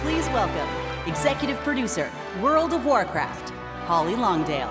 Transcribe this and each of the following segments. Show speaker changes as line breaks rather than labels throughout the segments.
Please welcome executive producer, World of Warcraft, Holly Longdale.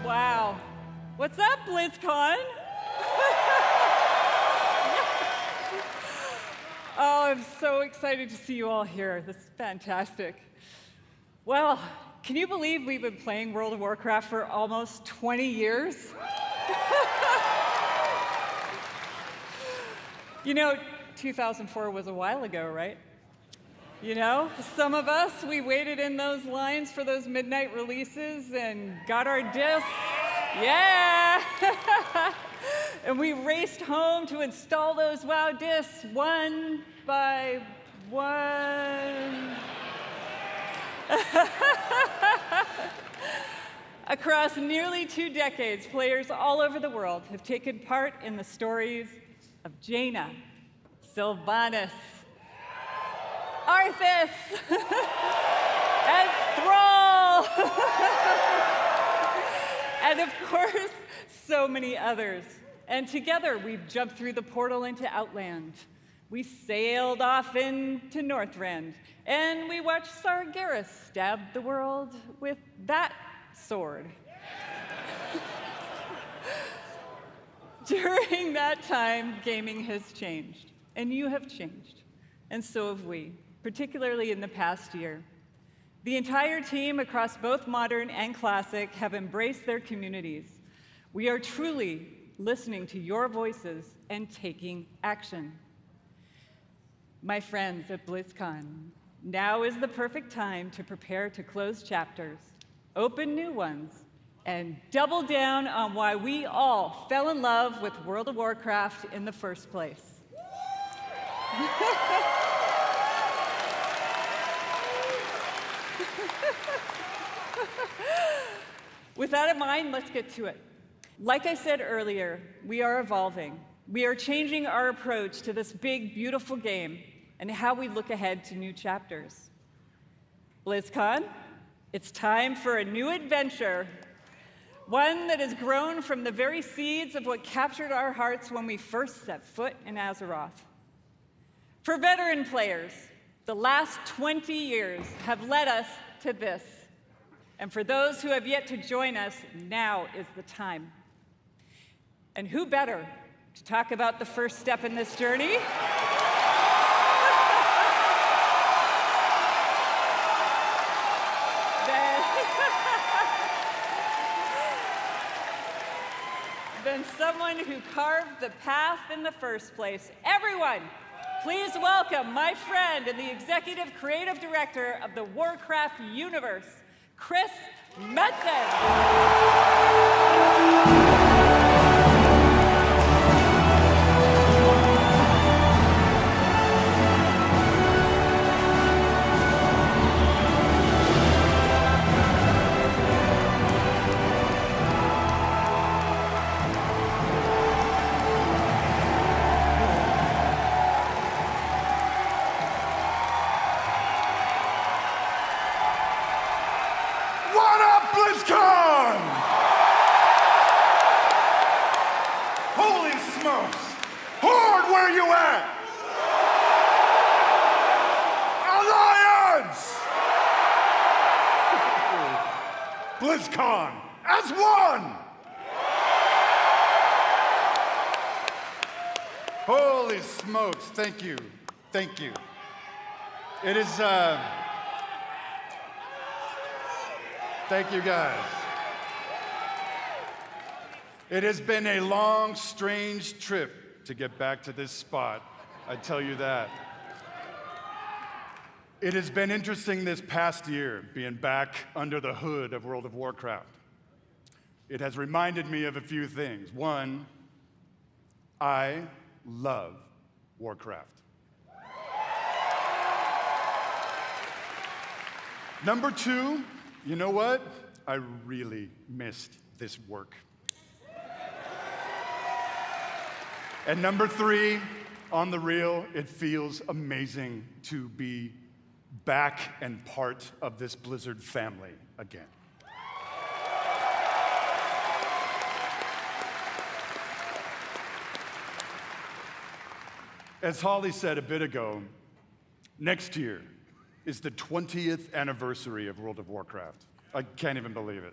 Wow. What's up, BlizzCon? Oh, I'm so excited to see you all here. This is fantastic. Well, can you believe we've been playing World of Warcraft for almost 20 years? You know, 2004 was a while ago, right? You know, some of us, we waited in those lines for those midnight releases and got our discs. Yeah! And we raced home to install those WoW discs one by one. Across nearly 2 decades, players all over the world have taken part in the stories of Jaina, Sylvanas, Arthas, and Thrall, and of course, so many others. And together, we've jumped through the portal into Outland. We sailed off into Northrend, and we watched Sargeras stab the world with that sword. During that time, gaming has changed, and you have changed, and so have we, particularly in the past year. The entire team across both modern and classic have embraced their communities. We are truly listening to your voices and taking action. My friends at BlizzCon, now is the perfect time to prepare to close chapters, open new ones, and double down on why we all fell in love with World of Warcraft in the first place. With that in mind, let's get to it. Like I said earlier, we are evolving. We are changing our approach to this big, beautiful game and how we look ahead to new chapters. BlizzCon, it's time for a new adventure, one that has grown from the very seeds of what captured our hearts when we first set foot in Azeroth. For veteran players, the last 20 years have led us to this. And for those who have yet to join us, now is the time. And who better to talk about the first step in this journey? Than someone who carved the path in the first place. Everyone, please welcome my friend and the executive creative director of the Warcraft universe, Chris Metzen.
What up, BlizzCon? Holy smokes! Horde, where you at? Alliance! BlizzCon as one! Holy smokes, thank you, thank you. It is, thank you, guys. It has been a long, strange trip to get back to this spot, I tell you that. It has been interesting this past year, being back under the hood of World of Warcraft. It has reminded me of a few things. One, I love Warcraft. Number two, you know what? I really missed this work. And number three, on the real, it feels amazing to be back and part of this Blizzard family again. As Holly said a bit ago, next year is the 20th anniversary of World of Warcraft. I can't even believe it.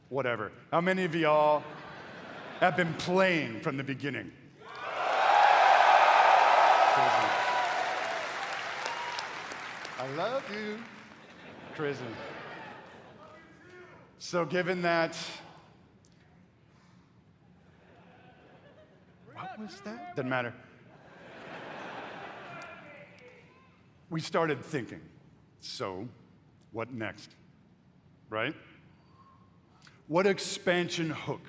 Whatever. How many of y'all have been playing from the beginning? I love you, prison. So given that, what was that? Doesn't matter. We started thinking, so what next, right? What expansion hook,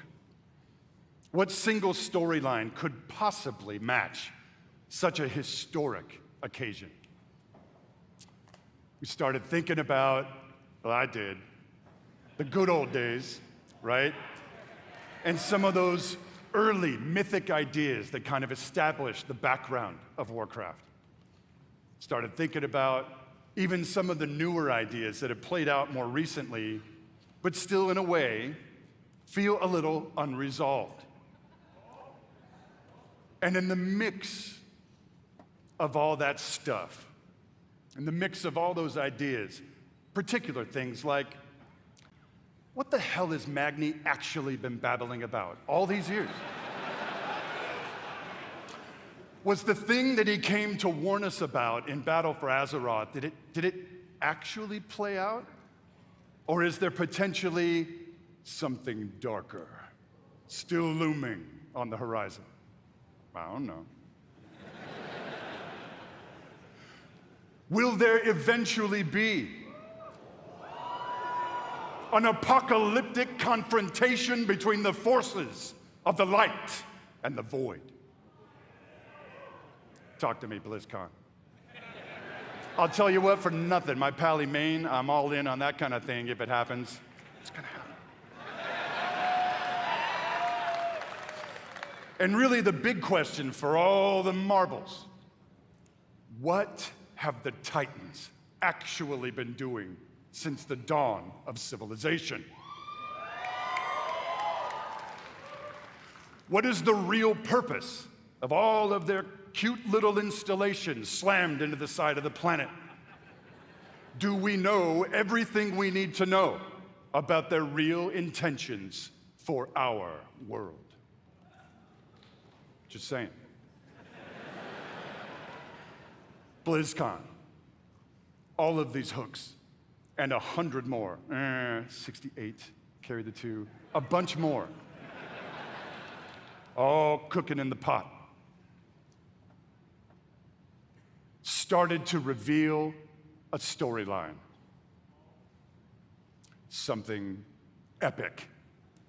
what single storyline could possibly match such a historic occasion? We started thinking about, well, I did, the good old days, right? And some of those early mythic ideas that kind of established the background of Warcraft. Started thinking about even some of the newer ideas that have played out more recently, but still in a way feel a little unresolved. And in the mix of all that stuff, in the mix of all those ideas, particular things like, what the hell has Magni actually been babbling about all these years? Was the thing that he came to warn us about in Battle for Azeroth, did it actually play out? Or is there potentially something darker still looming on the horizon? I don't know. Will there eventually be an apocalyptic confrontation between the forces of the light and the void? Talk to me, BlizzCon. I'll tell you what, for nothing, my pally Maine, I'm all in on that kind of thing if it happens. It's gonna happen. And really the big question for all the marbles, what have the Titans actually been doing since the dawn of civilization? What is the real purpose of all of their cute little installations slammed into the side of the planet? Do we know everything we need to know about their real intentions for our world? Just saying. BlizzCon, all of these hooks, and 100 more, 68, carry the 2, a bunch more, all cooking in the pot, started to reveal a storyline, something epic.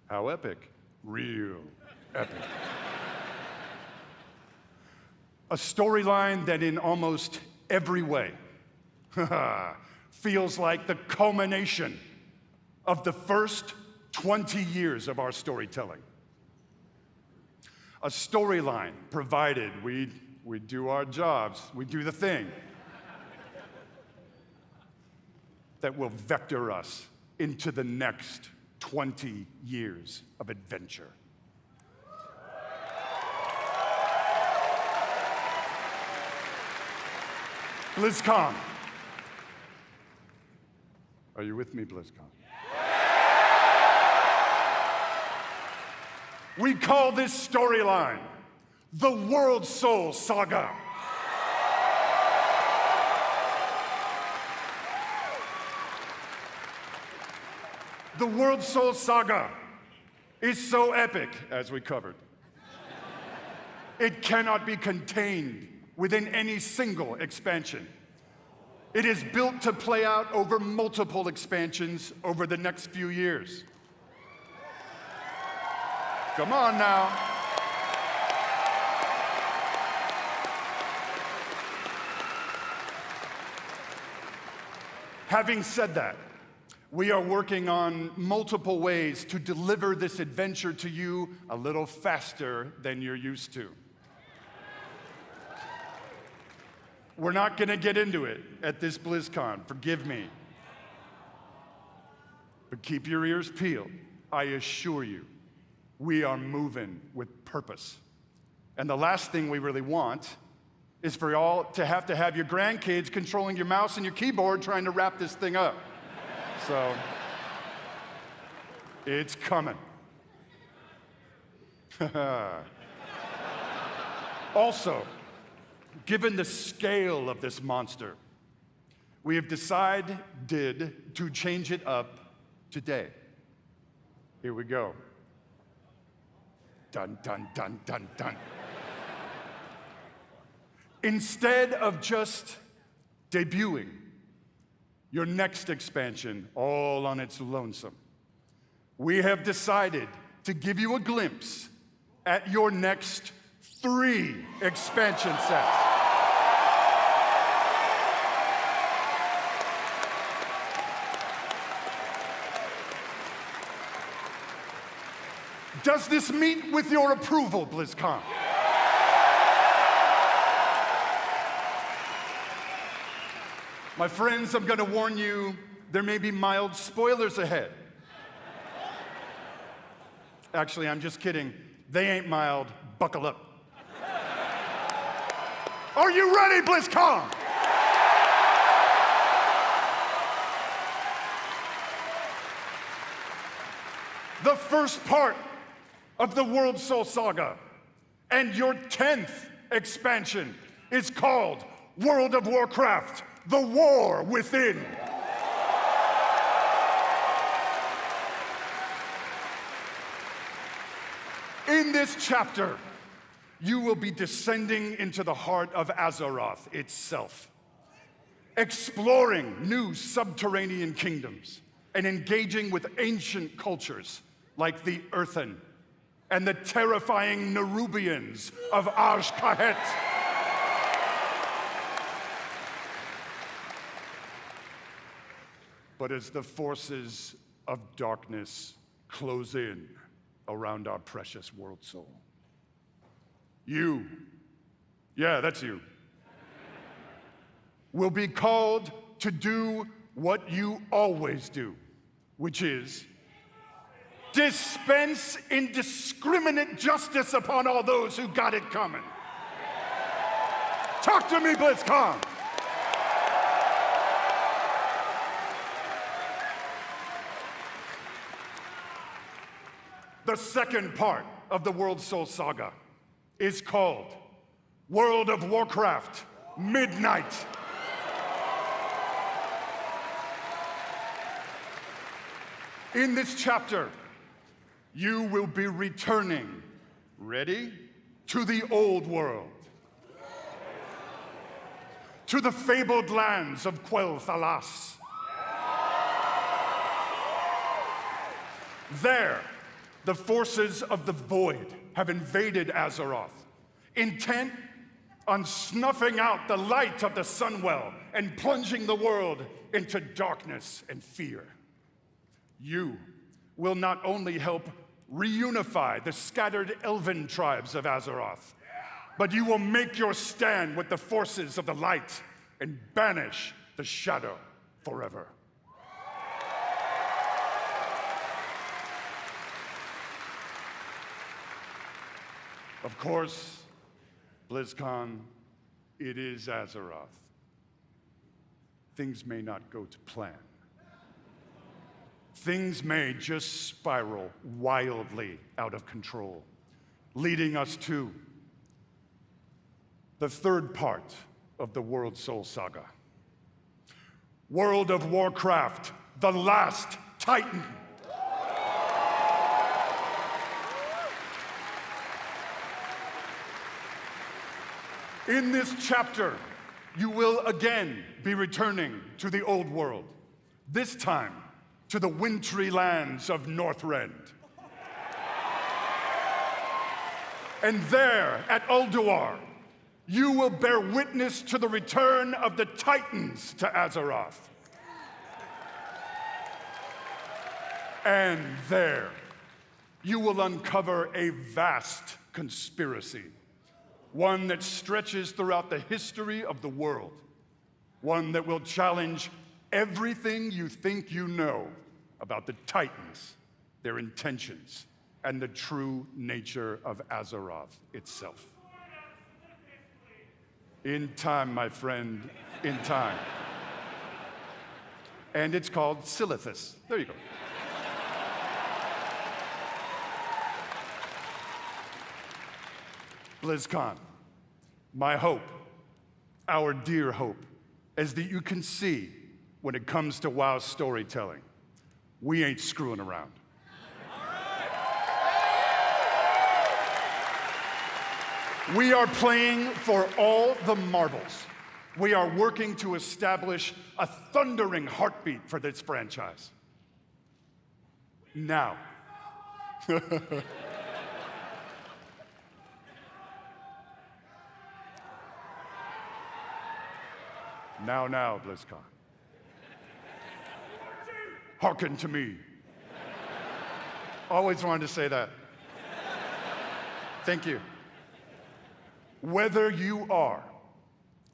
How epic? Real epic. A storyline that in almost every way feels like the culmination of the first 20 years of our storytelling. A storyline provided we do our jobs, we do the thing that will vector us into the next 20 years of adventure. BlizzCon. Are you with me, BlizzCon? We call this storyline the WorldSoul Saga. The WorldSoul Saga is so epic, as we covered. It cannot be contained within any single expansion. It is built to play out over multiple expansions over the next few years. Come on now. Having said that, we are working on multiple ways to deliver this adventure to you a little faster than you're used to. We're not going to get into it at this BlizzCon, forgive me. But keep your ears peeled. I assure you, we are moving with purpose. And the last thing we really want is for y'all to have your grandkids controlling your mouse and your keyboard trying to wrap this thing up. So, it's coming. Also, given the scale of this monster, we have decided to change it up today. Here we go. Dun, dun, dun, dun, dun. Instead of just debuting your next expansion all on its lonesome, we have decided to give you a glimpse at your next 3 expansion sets. Does this meet with your approval, BlizzCon? My friends, I'm going to warn you, there may be mild spoilers ahead. Actually, I'm just kidding. They ain't mild. Buckle up. Are you ready, BlizzCon? The first part of the WorldSoul Saga and your 10th expansion is called World of Warcraft, The War Within. In this chapter, you will be descending into the heart of Azeroth itself, exploring new subterranean kingdoms and engaging with ancient cultures like the Earthen and the terrifying Nerubians of Arsh-Kahet. But as the forces of darkness close in around our precious world soul, you, yeah, that's you, will be called to do what you always do, which is dispense indiscriminate justice upon all those who got it coming. Talk to me, BlizzCon. The second part of the WorldSoul Saga is called World of Warcraft Midnight. In this chapter, you will be returning, ready, to the old world, to the fabled lands of Quel'Thalas. There, the forces of the Void have invaded Azeroth, intent on snuffing out the light of the Sunwell and plunging the world into darkness and fear. You will not only help reunify the scattered elven tribes of Azeroth, but you will make your stand with the forces of the light and banish the shadow forever. Of course, BlizzCon, it is Azeroth. Things may not go to plan. Things may just spiral wildly out of control, leading us to the third part of the WorldSoul Saga. World of Warcraft, The Last Titan. In this chapter, you will again be returning to the old world, this time to the wintry lands of Northrend. And there, at Ulduar, you will bear witness to the return of the Titans to Azeroth. And there, you will uncover a vast conspiracy, one that stretches throughout the history of the world, one that will challenge everything you think you know about the Titans, their intentions, and the true nature of Azeroth itself. In time, my friend, in time. And it's called Silithus. There you go. BlizzCon, my hope, our dear hope, is that you can see when it comes to WoW storytelling, we ain't screwing around. We are playing for all the marbles. We are working to establish a thundering heartbeat for this franchise. Now. Now, BlizzCon. Hearken to me. Always wanted to say that. Thank you. Whether you are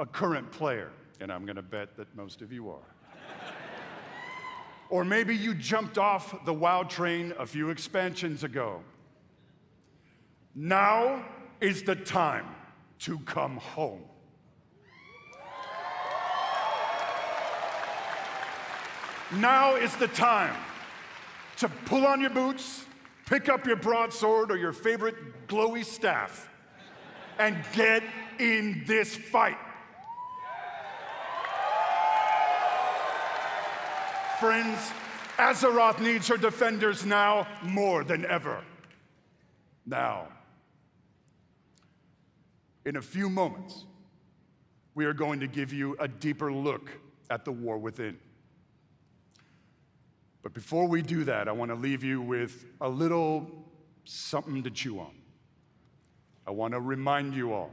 a current player, and I'm gonna bet that most of you are, or maybe you jumped off the WoW train a few expansions ago, now is the time to come home. Now is the time to pull on your boots, pick up your broadsword or your favorite glowy staff, and get in this fight. Friends, Azeroth needs her defenders now more than ever. Now, in a few moments, we are going to give you a deeper look at the war within. But before we do that, I want to leave you with a little something to chew on. I want to remind you all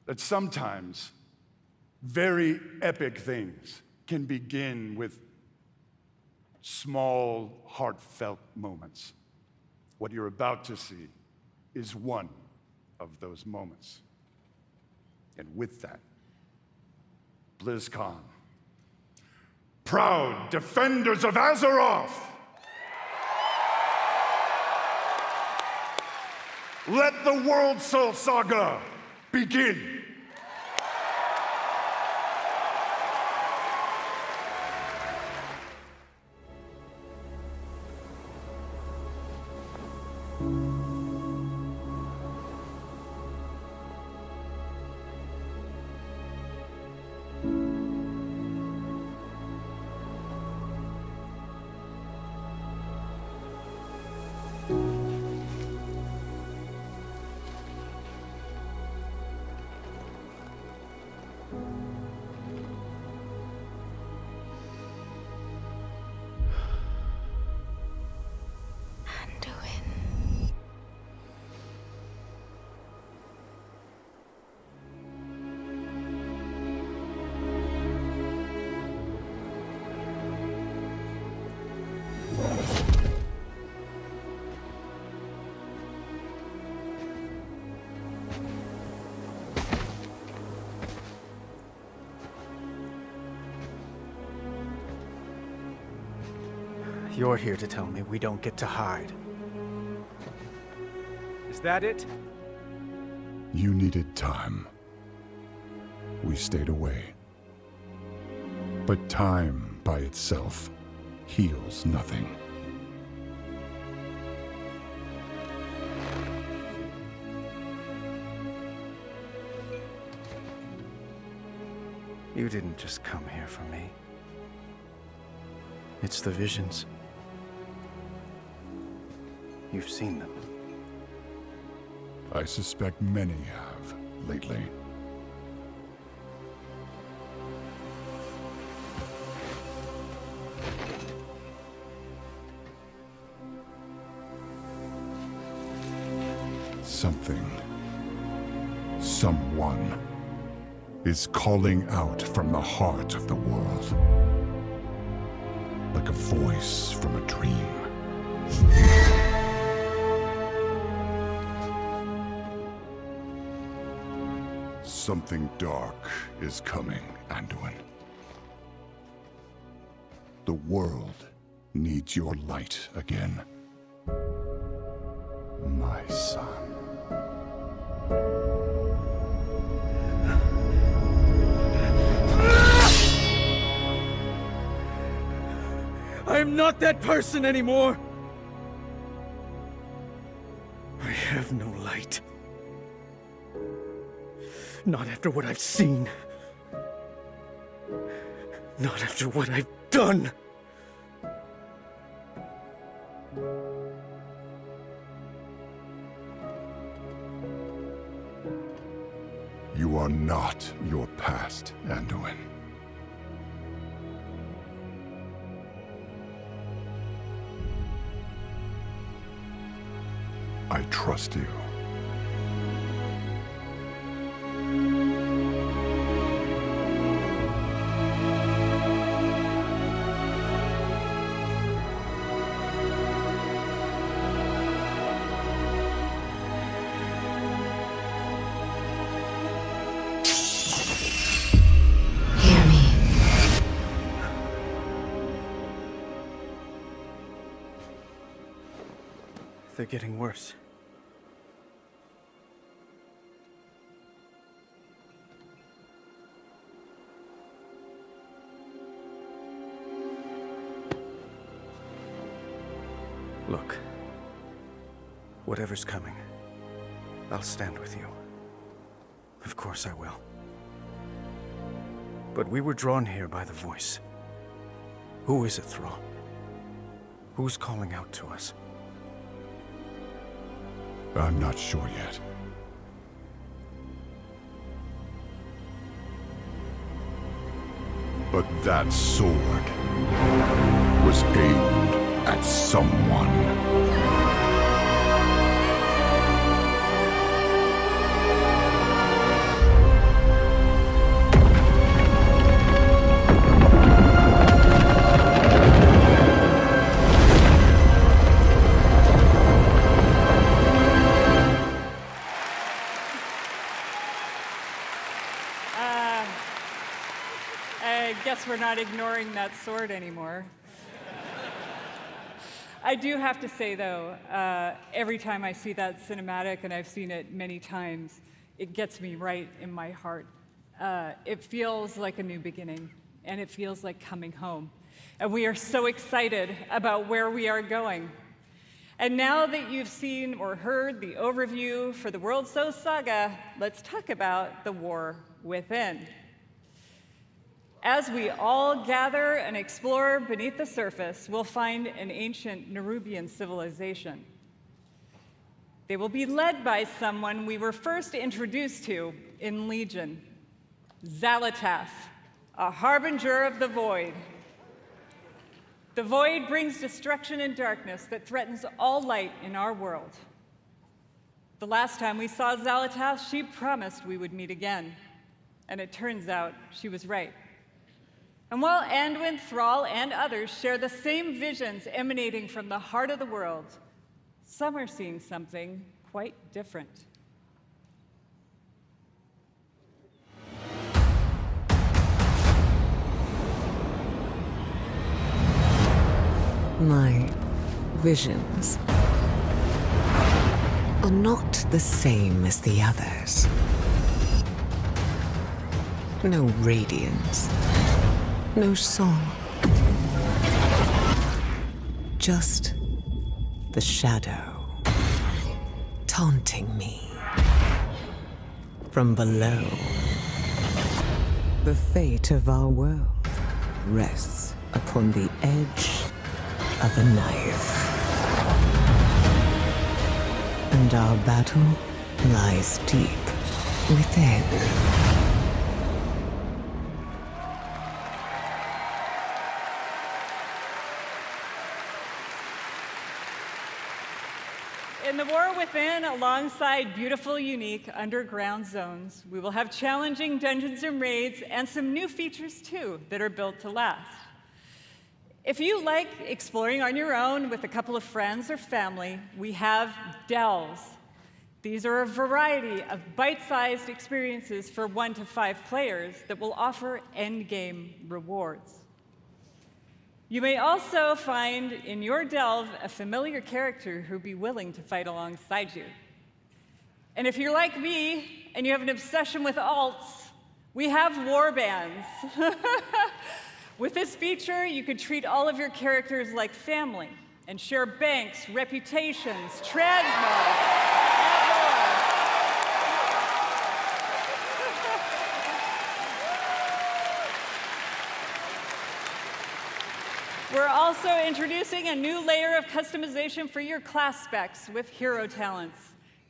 that sometimes very epic things can begin with small, heartfelt moments. What you're about to see is one of those moments. And with that, BlizzCon, proud defenders of Azeroth, let the WorldSoul Saga begin.
You're here to tell me we don't get to hide. Is that it?
You needed time. We stayed away. But time by itself heals nothing.
You didn't just come here for me. It's the visions. You've seen them.
I suspect many have lately. Something, someone, is calling out from the heart of the world. Like a voice from a dream. Something dark is coming, Anduin. The world needs your light again. My son.
I am not that person anymore! I have no light. Not after what I've seen. Not after what I've done.
You are not your past, Anduin. I trust you.
Hear me.
They're getting worse. Look, whatever's coming, I'll stand with you. Of course I will. But we were drawn here by the voice. Who is it, Thrall? Who's calling out to us?
I'm not sure yet. But that sword was aimed at someone.
I guess we're not ignoring that sword anymore. I do have to say, though, every time I see that cinematic, and I've seen it many times, it gets me right in my heart. It feels like a new beginning, and it feels like coming home. And we are so excited about where we are going. And now that you've seen or heard the overview for the WorldSoul Saga, let's talk about the war within. As we all gather and explore beneath the surface, we'll find an ancient Nerubian civilization. They will be led by someone we were first introduced to in Legion, Xal'atath, a harbinger of the void. The void brings destruction and darkness that threatens all light in our world. The last time we saw Xal'atath, she promised we would meet again, and it turns out she was right. And while Anduin, Thrall, and others share the same visions emanating from the heart of the world, some are seeing something quite different.
My visions are not the same as the others. No radiance. No song. Just the shadow taunting me. From below, the fate of our world rests upon the edge of a knife. And our battle lies deep within.
In the war within, alongside beautiful, unique underground zones, we will have challenging dungeons and raids and some new features too that are built to last. If you like exploring on your own with a couple of friends or family, we have delves. These are a variety of bite-sized experiences for 1 to 5 players that will offer endgame rewards. You may also find in your delve a familiar character who'd be willing to fight alongside you. And if you're like me and you have an obsession with alts, we have war bands. With this feature, you could treat all of your characters like family and share banks, reputations, transmog, and more. We're also introducing a new layer of customization for your class specs with hero talents.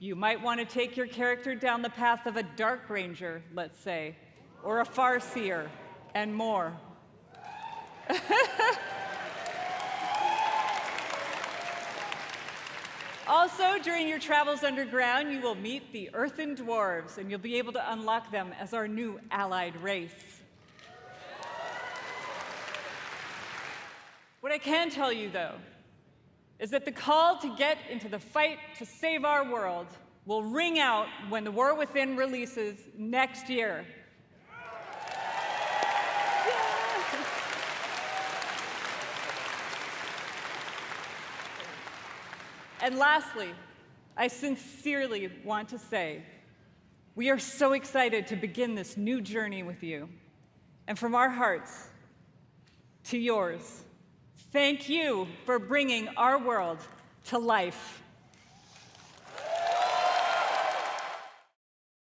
You might want to take your character down the path of a Dark Ranger, let's say, or a Farseer, and more. Also, during your travels underground, you will meet the Earthen Dwarves, and you'll be able to unlock them as our new allied race. What I can tell you, though, is that the call to get into the fight to save our world will ring out when The War Within releases next year. And lastly, I sincerely want to say, we are so excited to begin this new journey with you. And from our hearts to yours, thank you for bringing our world to life.